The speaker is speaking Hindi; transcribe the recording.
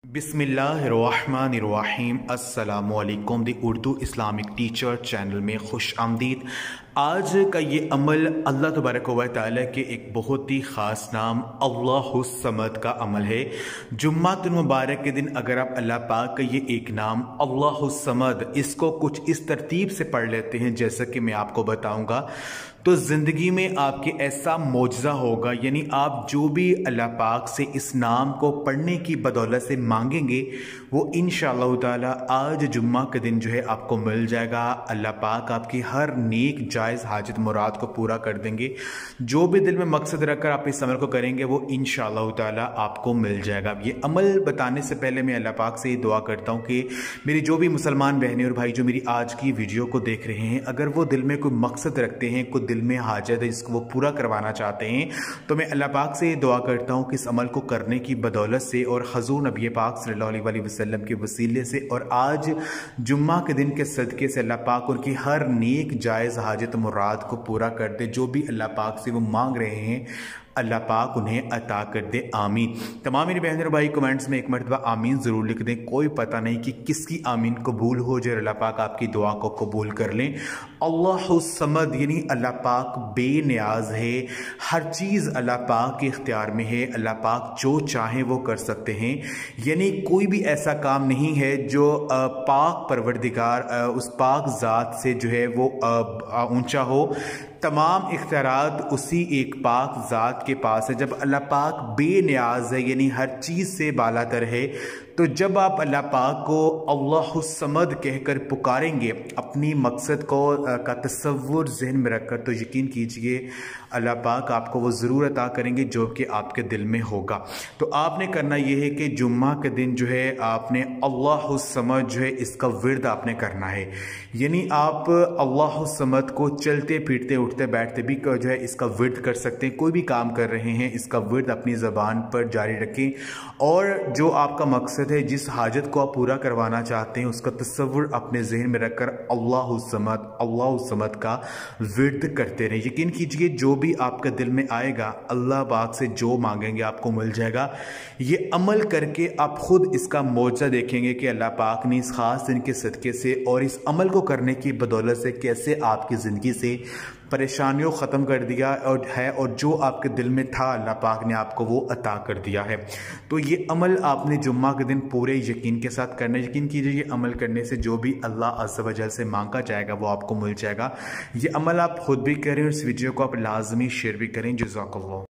बिस्मिल्लाहिर्रहमानिर्रहीम अस्सलामुअलैकुम दी उर्दू इस्लामिक टीचर चैनल में खुश आमदीद। आज का ये अमल अल्लाह तबारक व तआला के एक बहुत ही ख़ास नाम अल्लाहुस समद का अमल है। जुम्मातुल मुबारक के दिन अगर आप अल्लाह पाक का ये एक नाम अल्लाहुस समद इसको कुछ इस तरतीब से पढ़ लेते हैं जैसा कि मैं आपको बताऊंगा, तो ज़िंदगी में आपके ऐसा मौजज़ा होगा, यानी आप जो भी अल्लाह पाक से इस नाम को पढ़ने की बदौलत से मांगेंगे वो इंशाअल्लाह ताला आज जुम्मा के दिन जो है आपको मिल जाएगा। अल्लाह पाक आपकी हर नेक जायज़ हाजत मुराद को पूरा कर देंगे। जो भी दिल में मकसद रखकर आप इस अमल को करेंगे वो इंशाअल्लाह ताला आपको मिल जाएगा। ये अमल बताने से पहले मैं अल्लाह पाक से दुआ करता हूँ कि मेरी जो भी मुसलमान बहनें और भाई जो मेरी आज की वीडियो को देख रहे हैं, अगर वो दिल में कोई मकसद रखते हैं, कोई दिल में हाजत है इसको वो पूरा करवाना चाहते हैं, तो मैं अल्लाह पाक से दुआ करता हूँ कि इस अमल को करने की बदौलत से और हजूर नबी पाक सल्लल्लाहु अलैहि वसल्लम के वसीले से और आज जुम्मा के दिन के सदक़े से अल्लाह पाक उनकी हर नेक जायज़ हाजत मुराद को पूरा कर दे। जो भी अल्लाह पाक से वो मांग रहे हैं अल्लाह पाक उन्हें अता कर दे, आमीन। तमाम मेरे बहन और भाई कमेंट्स में एक मरतबा आमीन ज़रूर लिख दें। कोई पता नहीं कि किसकी आमीन कबूल हो जाए, अल्लाह पाक आपकी दुआ को कबूल कर लें। अल्लाहुस समद यानी अल्लाह पाक बेनियाज है, हर चीज़ अल्लाह पाक के इख्तियार में है, अल्लाह पाक जो चाहे वो कर सकते हैं। यानी कोई भी ऐसा काम नहीं है जो पाक परवरदिगार उस पाक ज़ात से जो है वो ऊंचा हो। तमाम इख्तियारात उसी एक पाक ज़ात के पास है। जब अल्लाह पाक बेनियाज है यानी हर चीज़ से बालातर है, तो जब आप अल्लाह पाक को अल्लाहुस समद कहकर पुकारेंगे अपनी मकसद को का तसव्वुर जहन में रखकर, तो यकीन कीजिए अल्लाह पाक आपको वो ज़रूर अता करेंगे जो कि आपके दिल में होगा। तो आपने करना ये है कि जुम्मा के दिन जो है आपने अल्लाहुस समद जो है इसका विर्द आपने करना है। यानी आप अल्लाहुस समद को चलते फिरते उठते बैठते भी जो है इसका विर्द कर सकते हैं। कोई भी काम कर रहे हैं इसका विर्द अपनी ज़बान पर जारी रखें और जो आपका मकसद है, जिस हाजत को आप पूरा करवाना चाहते हैं, उसका तसव्वुर अपने जहन में रखकर अल्लाहुस समद का विर्द करते रहें। यकीन कीजिए जो भी आपके दिल में आएगा अल्लाह पाक से जो मांगेंगे आपको मिल जाएगा। ये अमल करके आप खुद इसका मौजज़ा देखेंगे कि अल्लाह पाक ने इस खास दिन के सदक़े से और इस अमल को करने की बदौलत से कैसे आपकी ज़िंदगी से परेशानियों ख़त्म कर दिया और जो आपके दिल में था अल्लाह पाक ने आपको वो अता कर दिया है। तो ये अमल आपने जुम्मा के दिन पूरे यकीन के साथ करना। यकीन कीजिए ये अमल करने से जो भी अल्लाह अज़्ज़ व जल से मांगा जाएगा वो आपको मिल जाएगा। ये अमल आप खुद भी करें और इस वीडियो को आप लाजमी शेयर भी करें। जज़ाकल्लाह।